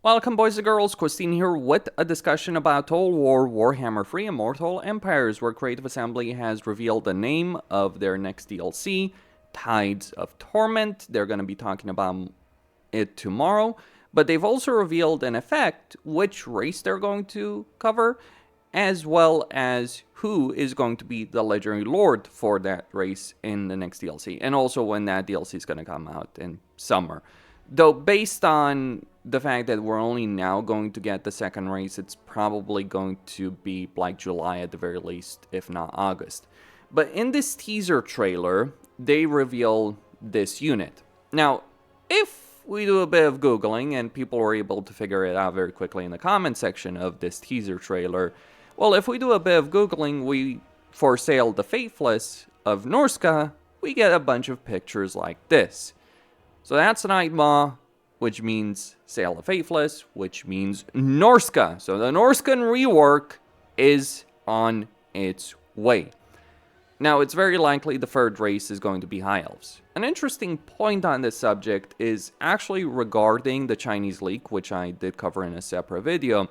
Welcome boys and girls, Christine here with a discussion about Total War Warhammer 3 Immortal Empires, where Creative Assembly has revealed the name of their next DLC, Tides of Torment. They're going to be talking about it tomorrow, but they've also revealed in effect which race they're going to cover, as well as who is going to be the legendary lord for that race in the next DLC, and also when that DLC is going to come out in summer. Though based on the fact that we're only now going to get the second race, it's probably going to be like July at the very least, if not August. But in this teaser trailer, they reveal this unit. Now, if we do a bit of Googling, and people were able to figure it out very quickly in the comment section of this teaser trailer, well, if we do a bit of Googling, for Sayl the Faithless of Norsca, we get a bunch of pictures like this. So that's Nightmaw, which means Sayl the Faithless, which means Norsca. So the Norscan rework is on its way. Now, it's very likely the third race is going to be High Elves. An interesting point on this subject is actually regarding the Chinese leak, which I did cover in a separate video,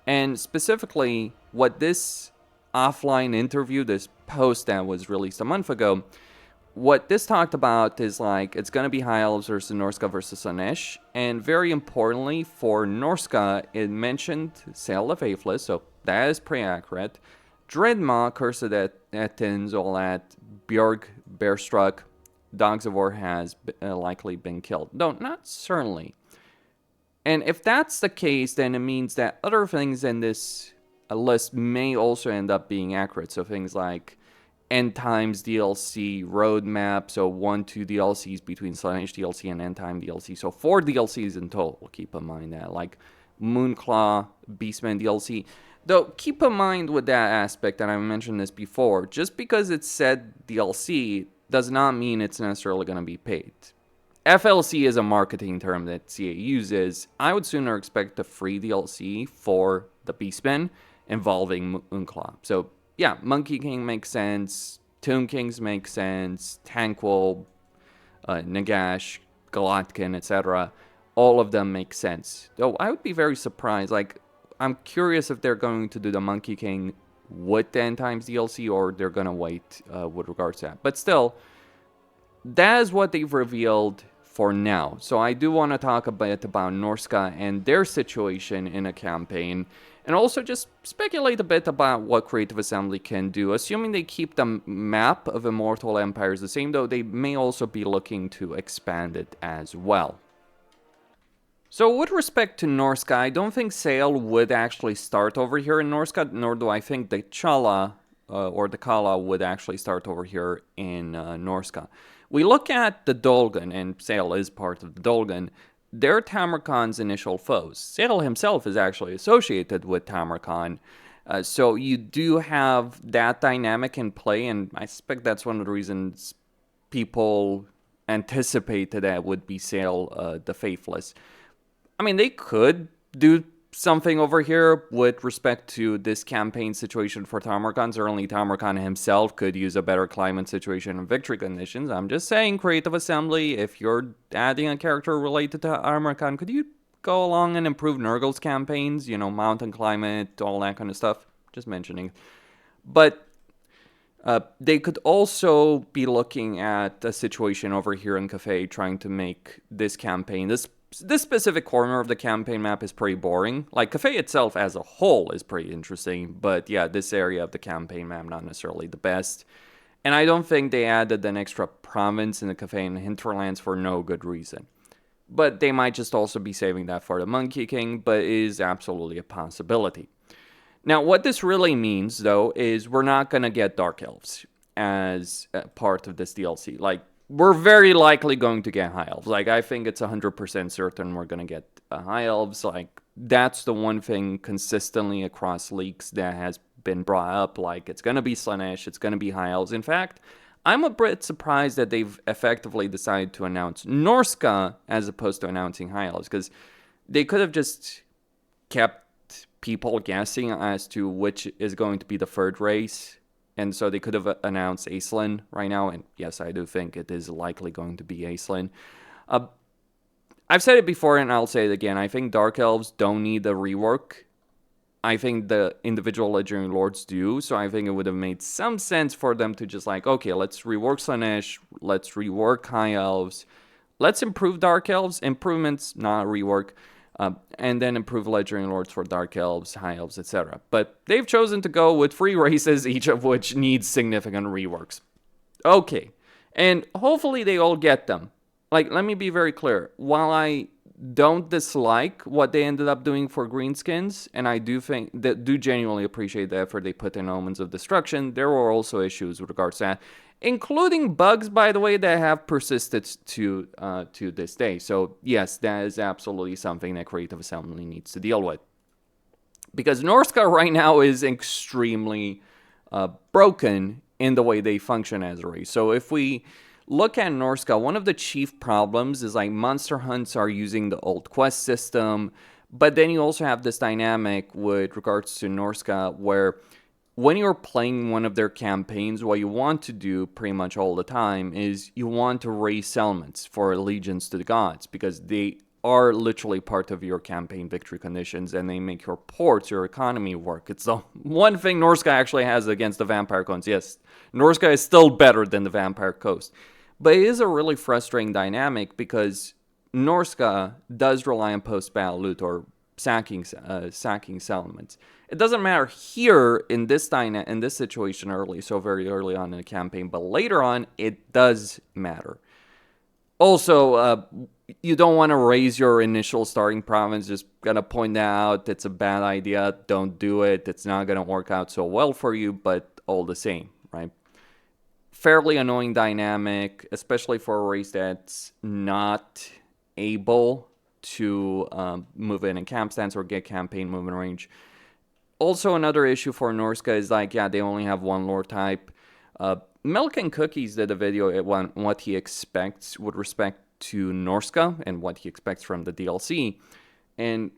and specifically what this offline interview, this post that was released a month ago, what this talked about is like, it's going to be High Elves versus Norsca versus Slaanesh, and very importantly for Norsca, it mentioned Sayl the Faithless, so that is pretty accurate. Dreadmaw, Cursed Ettins, all that, Bjorg, Bearstruck, Dogs of War has likely been killed. No, not certainly. And if that's the case, then it means that other things in this list may also end up being accurate. So things like End Times DLC roadmap, so 1-2 DLCs between Slaanesh DLC and End Time DLC. So 4 DLCs in total, keep in mind that. Like Moonclaw, Beastman DLC. Though, keep in mind with that aspect, and I've mentioned this before, just because it said DLC does not mean it's necessarily going to be paid. FLC is a marketing term that CA uses. I would sooner expect a free DLC for the Beastmen involving Moonclaw. So, yeah, Monkey King makes sense, Tomb Kings make sense, Tankwol, Nagash, Galatkin, etc. All of them make sense. Though I would be very surprised. Like, I'm curious if they're going to do the Monkey King with the End Times DLC or they're going to wait with regards to that. But still, that is what they've revealed for now. So I do want to talk a bit about Norsca and their situation in a campaign, and also just speculate a bit about what Creative Assembly can do, assuming they keep the map of Immortal Empires the same, though they may also be looking to expand it as well. So with respect to Norsca, I don't think Sayl would actually start over here in Norsca, nor do I think the Chala or the Kala would actually start over here in Norsca. We look at the Dolgan, and Sayl is part of the Dolgan. They're Tamarkan's initial foes. Sayl himself is actually associated with Tamarkan. So you do have that dynamic in play, and I suspect that's one of the reasons people anticipated that would be Sayl the Faithless. I mean, they could do something over here with respect to this campaign situation for Tamarkan. Certainly Tamarkan himself could use a better climate situation and victory conditions. I'm just saying, Creative Assembly, if you're adding a character related to Tamarkan, could you go along and improve Nurgle's campaigns? You know, mountain climate, all that kind of stuff. Just mentioning. But they could also be looking at a situation over here in Cafe, trying to make this campaign, this specific corner of the campaign map is pretty boring. Like, Cafe itself as a whole is pretty interesting, but yeah, this area of the campaign map not necessarily the best. And I don't think they added an extra province in the Cafe and Hinterlands for no good reason. But they might just also be saving that for the Monkey King, but it is absolutely a possibility. Now, what this really means, though, is we're not going to get Dark Elves as part of this DLC. Like, we're very likely going to get High Elves. Like, I think it's 100% certain we're going to get High Elves. Like, that's the one thing consistently across leaks that has been brought up. Like, it's going to be Slaanesh, it's going to be High Elves. In fact, I'm a bit surprised that they've effectively decided to announce Norsca as opposed to announcing High Elves, because they could have just kept people guessing as to which is going to be the third race. And so they could have announced Aislinn right now. And yes, I do think it is likely going to be Aislinn. I've said it before and I'll say it again. I think Dark Elves don't need a rework. I think the individual Legendary Lords do, so I think it would have made some sense for them to just like, okay, let's rework Slaanesh, let's rework High Elves, let's improve Dark Elves, improvements, not rework, and then improve Legendary Lords for Dark Elves, High Elves, etc. But they've chosen to go with 3 races, each of which needs significant reworks. Okay, and hopefully they all get them. Like, let me be very clear. While I don't dislike what they ended up doing for greenskins, and I do think that do genuinely appreciate the effort they put in Omens of Destruction, there were also issues with regards to that, including bugs, by the way, that have persisted to this day. So yes, that is absolutely something that Creative Assembly needs to deal with, because Norsca right now is extremely broken in the way they function as a race. So if we look at Norsca, one of the chief problems is like monster hunts are using the old quest system, but then you also have this dynamic with regards to Norsca where when you're playing one of their campaigns, what you want to do pretty much all the time is you want to raise settlements for allegiance to the gods, because they are literally part of your campaign victory conditions and they make your ports, your economy work. It's the one thing Norsca actually has against the Vampire Coast. Yes, Norsca is still better than the Vampire Coast. But it is a really frustrating dynamic because Norsca does rely on post-battle loot or sacking settlements. It doesn't matter here in this situation early, so very early on in the campaign, but later on it does matter. Also, you don't want to raise your initial starting province. Just gonna point that out. It's a bad idea. Don't do it. It's not gonna work out so well for you, but all the same, right? Fairly annoying dynamic, especially for a race that's not able to move in camp stance or get campaign movement range. Also, another issue for Norsca is like, yeah, they only have 1 lore type. Milk and Cookies did a video on what he expects with respect to Norsca and what he expects from the DLC. And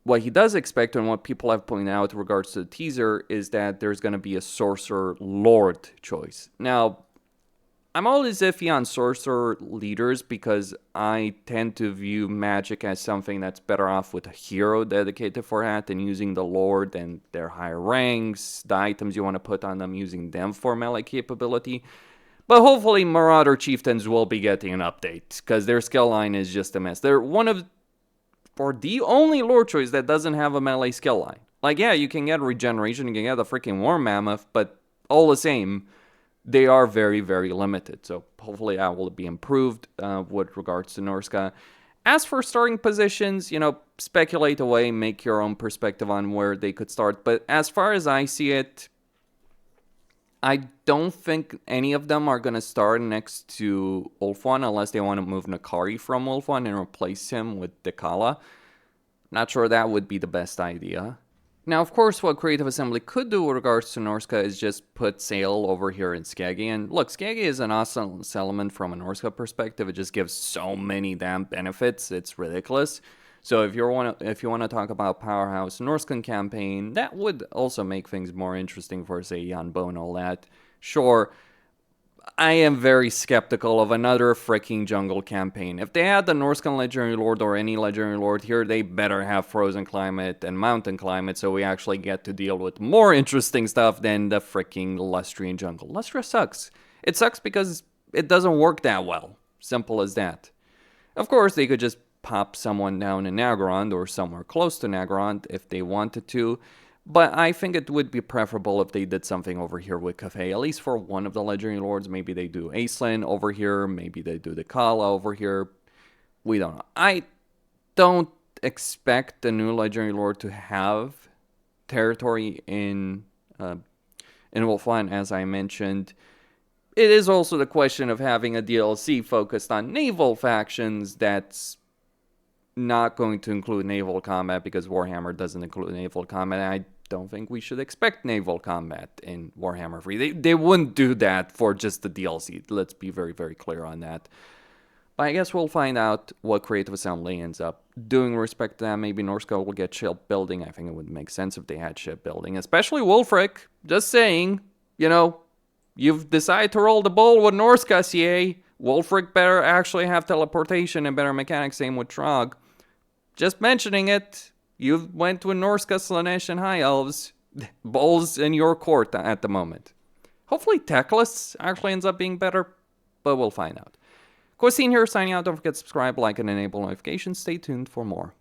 what he does expect, and what people have pointed out in regards to the teaser, is that there's going to be a Sorcerer Lord choice. Now, I'm always iffy on Sorcerer leaders because I tend to view Magic as something that's better off with a hero dedicated for that and using the Lord and their higher ranks, the items you want to put on them, using them for melee capability. But hopefully Marauder Chieftains will be getting an update because their skill line is just a mess. They're or the only lore choice that doesn't have a melee skill line. Like, yeah, you can get regeneration, you can get the freaking War Mammoth, but all the same, they are very, very limited. So hopefully that will be improved with regards to Norsca. As for starting positions, speculate away, make your own perspective on where they could start. But as far as I see it, I don't think any of them are going to start next to Ulfwan unless they want to move Nakari from Ulfwan and replace him with Dekala. Not sure that would be the best idea. Now, of course, what Creative Assembly could do with regards to Norsca is just put Sayl over here in Skaggy. And look, Skaggy is an awesome settlement from a Norsca perspective. It just gives so many damn benefits. It's ridiculous. So if you want to talk about Powerhouse Norscan campaign, that would also make things more interesting for, say, Jan Bo and all that. Sure, I am very skeptical of another freaking jungle campaign. If they had the Norscan Legendary Lord or any Legendary Lord here, they better have frozen climate and mountain climate so we actually get to deal with more interesting stuff than the freaking Lustrian jungle. Lustria sucks. It sucks because it doesn't work that well. Simple as that. Of course, they could just pop someone down in Nagrand or somewhere close to Nagrand if they wanted to. But I think it would be preferable if they did something over here with Cafe, at least for one of the Legendary Lords. Maybe they do Aislinn over here. Maybe they do the Kala over here. We don't know. I don't expect the new Legendary Lord to have territory in Wolfland, as I mentioned. It is also the question of having a DLC focused on naval factions that's not going to include naval combat because Warhammer doesn't include naval combat. I don't think we should expect naval combat in Warhammer 3. They wouldn't do that for just the DLC. Let's be very, very clear on that. But I guess we'll find out what Creative Assembly ends up doing with respect to that. Maybe Norsca will get shipbuilding. I think it would make sense if they had shipbuilding, especially Wulfric. Just saying, you've decided to roll the ball with Norsca, CA. Wulfric better actually have teleportation and better mechanics, same with Trog. Just mentioning it, you went with Norsca, Slaanesh, and High Elves. Ball's in your court at the moment. Hopefully Teclis actually ends up being better, but we'll find out. Questine here, signing out. Don't forget to subscribe, like, and enable notifications. Stay tuned for more.